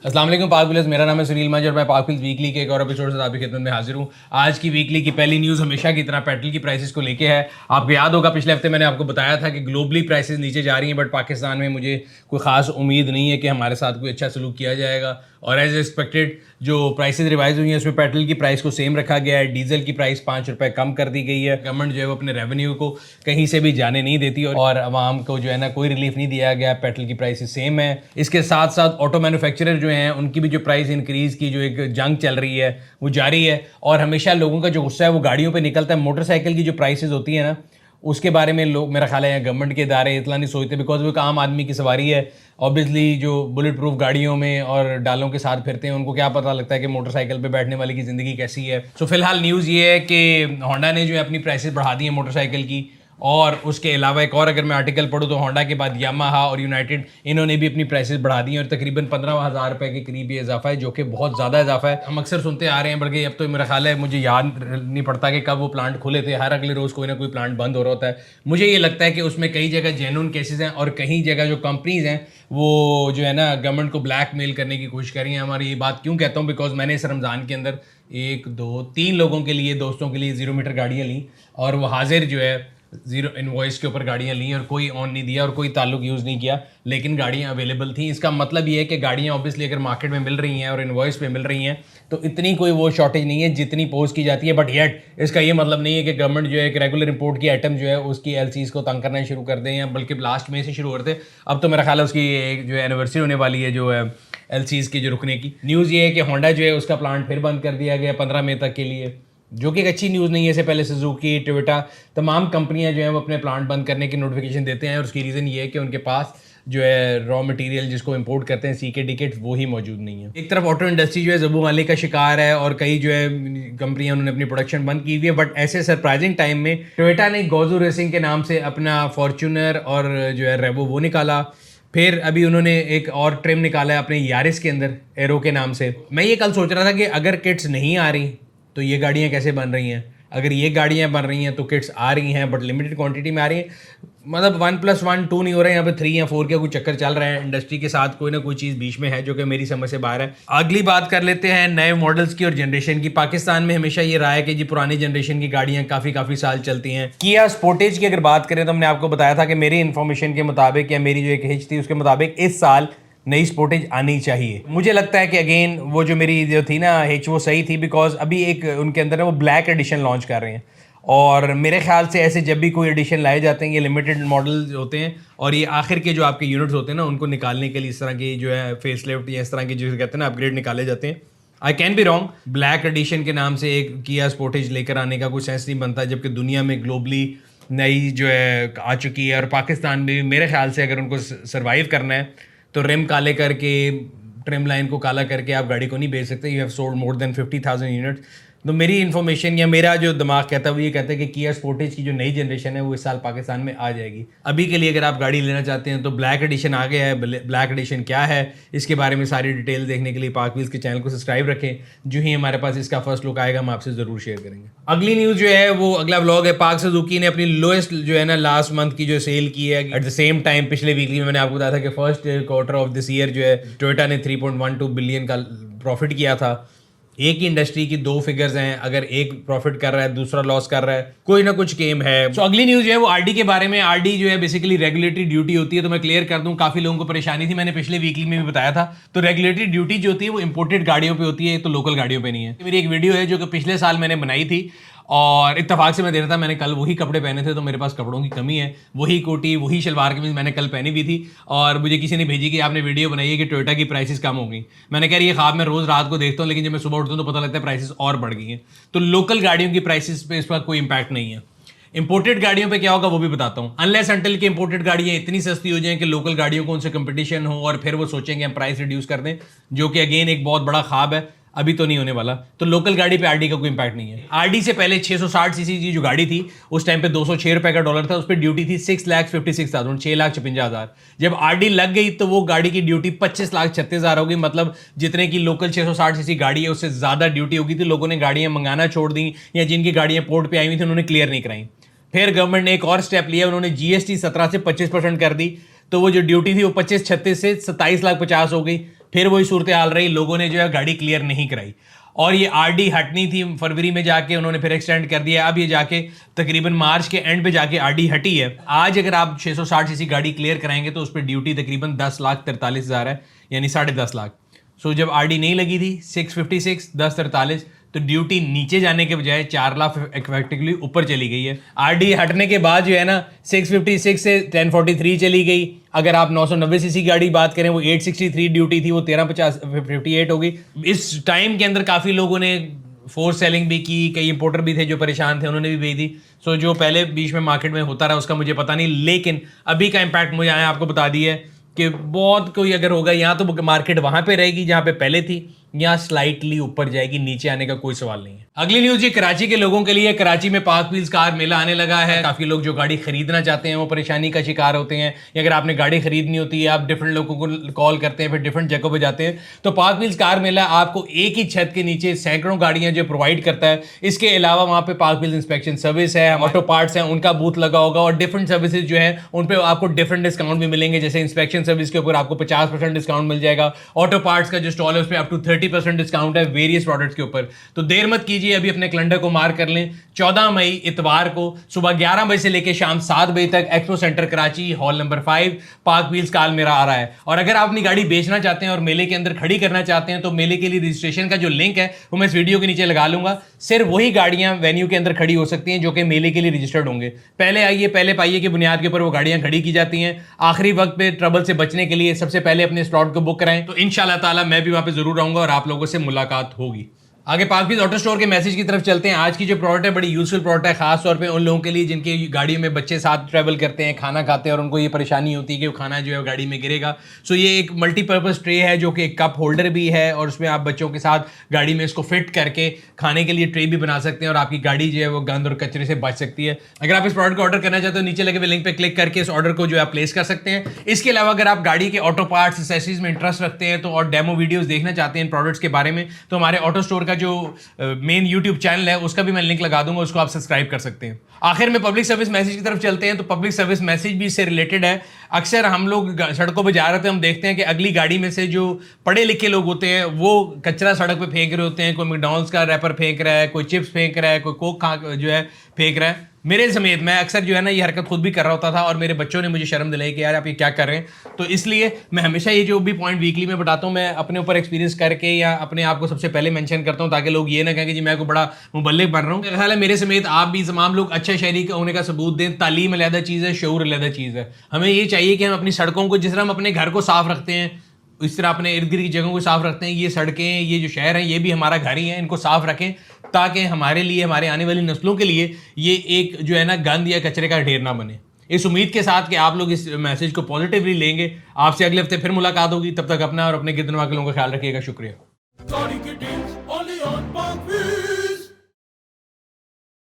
अस्सलाम वालेकुम पाक व्यूअर्स, मेरा नाम है सुनील मंज और मैं पाक व्यूअर्स वीकली के एक और एपिसोड से आपकी खिदमत में हाजिर हूँ। आज की वीकली की पहली न्यूज़ हमेशा की तरह पेट्रोल की प्राइसेस को लेके है। आपको याद होगा पिछले हफ्ते मैंने आपको बताया था कि ग्लोबली प्राइसेस नीचे जा रही हैं, बट पाकिस्तान में मुझे कोई ख़ास उम्मीद नहीं है कि हमारे साथ कोई अच्छा सलूक किया जाएगा। और एज एक्सपेक्टेड जो प्राइसेस रिवाइज हुई हैं उसमें पेट्रोल की प्राइस को सेम रखा गया है, डीजल की प्राइस 5 रुपये कम कर दी गई है। गवर्नमेंट जो है वो अपने रेवेन्यू को कहीं से भी जाने नहीं देती और आवाम को जो है ना कोई रिलीफ नहीं दिया गया। पेट्रोल की प्राइस सेम है। इसके साथ साथ ऑटो मैन्युफैक्चरर जो हैं उनकी भी जो प्राइस इंक्रीज की जो एक जंग चल रही है वो जारी है। और हमेशा लोगों का जो गुस्सा है वो गाड़ियों पे निकलता है। मोटरसाइकिल की जो प्राइसेस होती है ना उसके बारे में लोग, मेरा ख्याल है गवर्नमेंट के इदारे इतना नहीं सोचते, बिकॉज वो एक आम आदमी की सवारी है। ऑब्वियसली जो बुलेट प्रूफ गाड़ियों में और डालों के साथ फिरते हैं उनको क्या पता लगता है कि मोटरसाइकिल पे बैठने वाले की ज़िंदगी कैसी है। सो फिलहाल न्यूज़ ये है कि होंडा ने जो है अपनी प्राइसेस बढ़ा दी है मोटरसाइकिल की। और उसके अलावा एक और अगर मैं आर्टिकल पढ़ूँ तो होंडा के बाद यामाहा और यूनाइटेड इन्होंने भी अपनी प्राइसेस बढ़ा दी हैं और तकरीबन 15,000 रुपये के करीब ये इजाफा है, जो कि बहुत ज़्यादा इजाफा है। हम अक्सर सुनते आ रहे हैं, बल्कि अब तो मेरा ख्याल है मुझे याद नहीं पड़ता कि कब वो प्लांट खुले थे। हर अगले रोज़ कोई ना कोई प्लांट बंद हो रहा होता है। मुझे ये लगता है कि उसमें कई जगह जेन्युइन केसेस हैं और कहीं जगह जो कंपनीज़ हैं वो जो है ना गवर्नमेंट को ब्लैकमेल करने की कोशिश कर रही हैं। हमारी ये बात क्यों कहता हूँ, बिकॉज मैंने इस रमज़ान के अंदर 1 2 3 लोगों के लिए, दोस्तों के लिए 0 मीटर गाड़ियाँ ली और वो हाजिर जो है जीरो इनवॉइस के ऊपर गाड़ियाँ ली और कोई ऑन नहीं दिया और कोई ताल्लुक यूज़ नहीं किया, लेकिन गाड़ियाँ अवेलेबल थी। इसका मतलब ये है कि गाड़ियाँ ऑब्वियसली अगर मार्केट में मिल रही हैं और इनवॉइस पे मिल रही हैं तो इतनी कोई वो शॉर्टेज नहीं है जितनी पोस्ट की जाती है। बट येट इसका ये मतलब नहीं है कि गवर्नमेंट जो है एक रेगुलर इंपोर्ट की आइटम जो है उसकी एलसीज को तंग करना शुरू कर दें, या बल्कि लास्ट में से शुरू करते। अब तो मेरा ख्याल है उसकी एक जो एनिवर्सरी होने वाली है जो है एलसीज की जो रुकने की। न्यूज़ ये है कि होंडा जो है उसका प्लांट फिर बंद कर दिया गया 15 मई तक के लिए, जो कि एक अच्छी न्यूज़ नहीं है। इससे पहले सुजुकी, टोयोटा, तमाम कंपनियां जो हैं वो अपने प्लांट बंद करने की नोटिफिकेशन देते हैं और उसकी रीज़न ये है कि उनके पास जो है रॉ मटेरियल जिसको इंपोर्ट करते हैं सीके डिकेट वो ही मौजूद नहीं है। एक तरफ ऑटो इंडस्ट्री जो है ज़बू माली का शिकार है और कई जो है कंपनियां उन्होंने अपनी प्रोडक्शन बंद की हुई है। बट ऐसे सरप्राइजिंग टाइम में टोयोटा ने गॉजू रेसिंग के नाम से अपना फॉर्च्यूनर और जो है रेवो वो निकाला। फिर अभी उन्होंने एक और ट्रिम निकाला है अपने यारिस के अंदर एरो के नाम से। मैं ये कल सोच रहा था कि अगर किट्स नहीं आ रही तो ये गाड़ियाँ कैसे बन रही हैं। अगर ये गाड़ियाँ बन रही हैं तो किट्स आ रही हैं बट लिमिटेड क्वांटिटी में आ रही हैं। मतलब 1+1 2 नहीं हो रहा है, यहाँ पे 3 या 4 का कोई चक्कर चल रहा है। इंडस्ट्री के साथ कोई ना कोई चीज़ बीच में है जो कि मेरी समझ से बाहर है। अगली बात कर लेते हैं नए मॉडल्स की और जनरेशन की। पाकिस्तान में हमेशा ये रहा है कि जी पुरानी जनरेशन की गाड़ियाँ काफ़ी साल चलती हैं। किया स्पोर्टेज की अगर बात करें तो हमने आपको बताया था कि मेरी इन्फॉर्मेशन के मुताबिक या मेरी जो एक हिच थी उसके मुताबिक इस साल नई स्पोर्टेज आनी चाहिए। मुझे लगता है कि अगेन वो जो मेरी जो थी ना हिच वो सही थी, बिकॉज अभी एक उनके अंदर वो ब्लैक एडिशन लॉन्च कर रहे हैं और मेरे ख्याल से ऐसे जब भी कोई एडिशन लाए जाते हैं ये लिमिटेड मॉडल होते हैं और ये आखिर के जो आपके यूनिट्स होते हैं ना उनको निकालने के लिए इस तरह की जो है फेस लिफ्ट या इस तरह की जो कहते हैं ना अपग्रेड निकाले जाते हैं। I can be wrong, black edition के नाम से एक किया स्पोर्टेज लेकर आने का कोई सेंस नहीं बनता, जबकि दुनिया में ग्लोबली नई जो है आ चुकी है और पाकिस्तान में भी मेरे ख्याल से अगर उनको सर्वाइव करना है तो रिम काले करके, ट्रिम लाइन को काला करके आप गाड़ी को नहीं बेच सकते। You have sold more than 50,000 unit. तो मेरी इन्फॉर्मेशन या मेरा जो दिमाग कहता है वो ये कहता है कि किया स्पोर्टेज की जो नई जनरेशन है वो इस साल पाकिस्तान में आ जाएगी। अभी के लिए अगर आप गाड़ी लेना चाहते हैं तो ब्लैक एडिशन आ गया है। ब्लैक एडिशन क्या है इसके बारे में सारी डिटेल देखने के लिए पाक व्हील्स के चैनल को सब्सक्राइब रखें। जो ही हमारे पास इसका फर्स्ट लुक आएगा हम आपसे ज़रूर शेयर करेंगे। अगली न्यूज़ जो है वो अगला व्लॉग है। पाक सुजुकी ने अपनी लोएस्ट जो है ना लास्ट मंथ की जो सेल की है। एट द सेम टाइम पिछले वीकली में मैंने आपको बताया था कि first quarter of this year जो है टोयोटा ने 3.12 बिलियन का प्रॉफिट किया था। एक ही इंडस्ट्री की 2 फिगर्स हैं, अगर एक प्रॉफिट कर रहा है दूसरा लॉस कर रहा है, कोई ना कुछ गेम है। तो अगली न्यूज़ जो है वो आरडी के बारे में। आरडी जो है बेसिकली रेगुलेटरी ड्यूटी होती है। तो मैं क्लियर कर दूं, काफ़ी लोगों को परेशानी थी, मैंने पिछले वीकली में भी बताया था। तो रेगुलेटरी ड्यूटी जो होती है वो इंपोर्टेड गाड़ियों पे होती है, तो लोकल गाड़ियों पे नहीं है। मेरी एक वीडियो है जो कि पिछले साल मैंने बनाई थी और इत्तेफाक से मैं दे रहा था, मैंने कल वही कपड़े पहने थे तो मेरे पास कपड़ों की कमी है। वही कोटी वही शलवार कमीज मैंने कल पहनी हुई थी और मुझे किसी ने भेजी कि आपने वीडियो बनाई है कि टोयोटा की प्राइसेस कम हो गई। मैंने कहा ये ख्वाब मैं रोज़ रात को देखता हूँ, लेकिन जब मैं सुबह उठता हूँ तो पता लगता है प्राइसेस और बढ़ गई हैं। तो लोकल गाड़ियों की प्राइसेस पे इस पर कोई इंपैक्ट नहीं है। इंपोर्टेड गाड़ियों पे क्या होगा वो भी बताता हूँ। अनलेस अंटिल की इंपोर्टेड गाड़ियाँ इतनी सस्ती हो जाएं कि लोकल गाड़ियों को उनसे कंपटीशन हो और फिर वो सोचेंगे हम प्राइस रिड्यूस कर दें, जो कि अगेन एक बहुत बड़ा ख्वाब है, अभी तो नहीं होने वाला। तो लोकल गाड़ी पे आरडी का कोई इंपैक्ट नहीं है। आरडी से पहले 660 सीसी की जो गाड़ी थी उस टाइम पे 206 रुपए का डॉलर था, उस पर ड्यूटी थी 6,56,000, 6,56,000। जब आरडी लग गई तो वो गाड़ी की ड्यूटी 25,36,000 हो गई। मतलब जितने की लोकल 660 सीसी गाड़ी है उससे ज्यादा ड्यूटी होगी थी। लोगों ने गाड़ियां मंगाना छोड़ दी या जिनकी गाड़ियां पोर्ट पे आई हुई थी उन्होंने क्लियर नहीं कराई। फिर गवर्नमेंट ने एक और स्टेप लिया, उन्होंने जीएसटी 17 से 25% कर दी। तो वो जो ड्यूटी थी वो 25-36 से 27,50,000 हो गई। फिर वही सूरत हाल रही, लोगों ने जो है गाड़ी क्लियर नहीं कराई और ये आरडी हटनी थी फरवरी में जाके, उन्होंने फिर एक्सटेंड कर दिया। अब ये जाके तकरीबन मार्च के एंड पे जाके आरडी हटी है। आज अगर आप 660 सीसी गाड़ी क्लियर कराएंगे तो उस पर ड्यूटी तकरीबन 10,43,000 है, यानी 10.5 लाख। सो जब आरडी नहीं लगी थी 656 1043, तो ड्यूटी नीचे जाने के बजाय 4 लाख इफेक्टिवली ऊपर चली गई है। आरडी हटने के बाद जो है ना 656 से 1043 चली गई। अगर आप 990 सीसी गाड़ी बात करें, वो 863 ड्यूटी थी, वो 1358 हो गई। इस टाइम के अंदर काफ़ी लोगों ने फोर्स सेलिंग भी की, कई इंपोर्टर भी थे जो परेशान थे, उन्होंने भी भेज दी। सो जो पहले बीच में मार्केट में होता रहा उसका मुझे पता नहीं, लेकिन अभी का इम्पैक्ट मुझे आया आपको बता दिया है कि बहुत कोई अगर होगा, या तो मार्केट वहां पे रहेगी जहां पे पहले थी, या स्लाइटली ऊपर जाएगी, नीचे आने का कोई सवाल नहीं है। अगली न्यूज ये कराची के लोगों के लिए। कराची में पाक व्हील्स कार मेला आने लगा है। काफी लोग जो गाड़ी खरीदना चाहते हैं वो परेशानी का शिकार होते हैं। अगर आपने गाड़ी खरीदनी होती है, आप डिफरेंट लोगों को कॉल करते हैं, फिर डिफरेंट जगहों पर जाते हैं, तो पाक व्हील्स कार मेला आपको एक ही छत के नीचे सैकड़ों गाड़ियां जो प्रोवाइड करता है। इसके अलावा वहां पे पाक व्हील्स इंस्पेक्शन सर्विस है, ऑटो पार्ट्स हैं, उनका बूथ लगा होगा, और डिफरेंट सर्विसेज जो है उन पर आपको डिफरेंट डिस्काउंट भी मिलेंगे। जैसे इंस्पेक्शन सर्विस के ऊपर आपको 50% डिस्काउंट मिल जाएगा। ऑटो पार्ट्स का जो स्टॉल है उस पर अप टू 30% डिस्काउंट है वेरियस प्रोडक्ट्स के ऊपर। तो देर मत कीजिए, अभी अपने कैलेंडर को मार्क कर लें। 14 मई इतवार को सुबह 11 बजे से लेकर शाम 7 बजे तक expo centre Karachi hall number 5 पाक व्हील्स कार मेला आ रहा है। और अगर आप अपनी गाड़ी बेचना चाहते हैं और मेले के अंदर खड़ी करना चाहते हैं, तो मेले के लिए रजिस्ट्रेशन का जो लिंक है वो मैं इस वीडियो के नीचे लगा लूंगा। सिर्फ वही गाड़ियां वेन्यू के अंदर खड़ी हो सकती हैं जो कि मेले के लिए रजिस्टर्ड होंगे। पहले आइए पहले पाइए की बुनियाद के ऊपर वो गाड़ियां खड़ी की जाती हैं। आखिरी वक्त पे ट्रबल से बचने के लिए सबसे पहले अपने स्लॉट को बुक कराएं, तो इंशाल्लाह ताला मैं भी वहां पे जरूर रहूंगा और आप लोगों से मुलाकात होगी। आगे पाक व्हील्स ऑटो स्टोर के मैसेज की तरफ चलते हैं। आज की जो प्रोडक्ट है बड़ी यूजफुल प्रोडक्ट है, खास तौर पे उन लोगों के लिए जिनकी गाड़ी में बच्चे साथ ट्रैवल करते हैं, खाना खाते हैं और उनको ये परेशानी होती है कि वो खाना जो है गाड़ी में गिरेगा। सो ये एक मल्टीपर्पज़ ट्रे है जो कि एक कप होल्डर भी है, और उसमें आप बच्चों के साथ गाड़ी में इसको फिट करके खाने के लिए ट्रे भी बना सकते हैं और आपकी गाड़ी जो है वो गंद और कचरे से बच सकती है। अगर आप इस प्रोडक्ट को ऑर्डर करना चाहते हो, नीचे लगे हुए लिंक पर क्लिक करके इस ऑर्डर को जो है प्लेस कर सकते हैं। इसके अलावा अगर आप गाड़ी के ऑटो पार्ट्स एक्सेसरीज में इंटरेस्ट रखते हैं तो और डेमो वीडियोज़ देखना चाहते हैं इन प्रोडक्ट्स के बारे में, तो हमारे ऑटो स्टोर का जो मेन यूट्यूब चैनल है उसका भी मैं लिंक लगा दूंगा, उसको आप सब्सक्राइब कर सकते हैं। आखिर में पब्लिक सर्विस मैसेज की तरफ चलते हैं। तो पब्लिक सर्विस मैसेज भी इससे रिलेटेड है। अक्सर हम लोग सड़कों पर जा रहे थे, हम देखते हैं कि अगली गाड़ी में से जो पढ़े लिखे लोग होते हैं वो कचरा सड़क पे फेंक रहे होते हैं। कोई मैकडॉनल्ड्स का रैपर फेंक रहा है, कोई चिप्स फेंक रहा है, कोई कोक जो है फेंक रहा है। मेरे समेत मैं अक्सर जो है ना ये हरकत खुद भी कर रहा होता था, और मेरे बच्चों ने मुझे शर्म दिलाई कि यार आप ये क्या कर रहे हैं। तो इसलिए मैं हमेशा ये जो भी पॉइंट वीकली में बताता हूँ, मैं अपने ऊपर एक्सपीरियंस करके या अपने आप को सबसे पहले मेंशन करता हूँ, ताकि लोग ये ना कहें कि जी मैं को बड़ा मुबल्लिग बन रहा हूँ। ख्याल है मेरे समेत आप भी तमाम लोग अच्छे शहरी होने का सबूत दें। तालीम अलहदा चीज़ है, शऊर अलहदा चीज़ है। हमें ये चाहिए कि हम अपनी सड़कों को, जिस तरह हम अपने घर को साफ रखते हैं, इस तरह अपने इर्द गिर्द की जगहों को साफ रखते हैं, ये सड़कें, ये जो शहर है, ये भी हमारा घर ही है। इनको साफ रखें ताकि हमारे लिए, हमारे आने वाली नस्लों के लिए ये एक जो है ना गंद या कचरे का ढेर ना बने। इस उम्मीद के साथ कि आप लोग इस मैसेज को पॉजिटिवली लेंगे। आपसे अगले हफ्ते फिर मुलाकात होगी। तब तक अपना और अपने गिरदनवा के लोगों का ख्याल रखिएगा। शुक्रिया।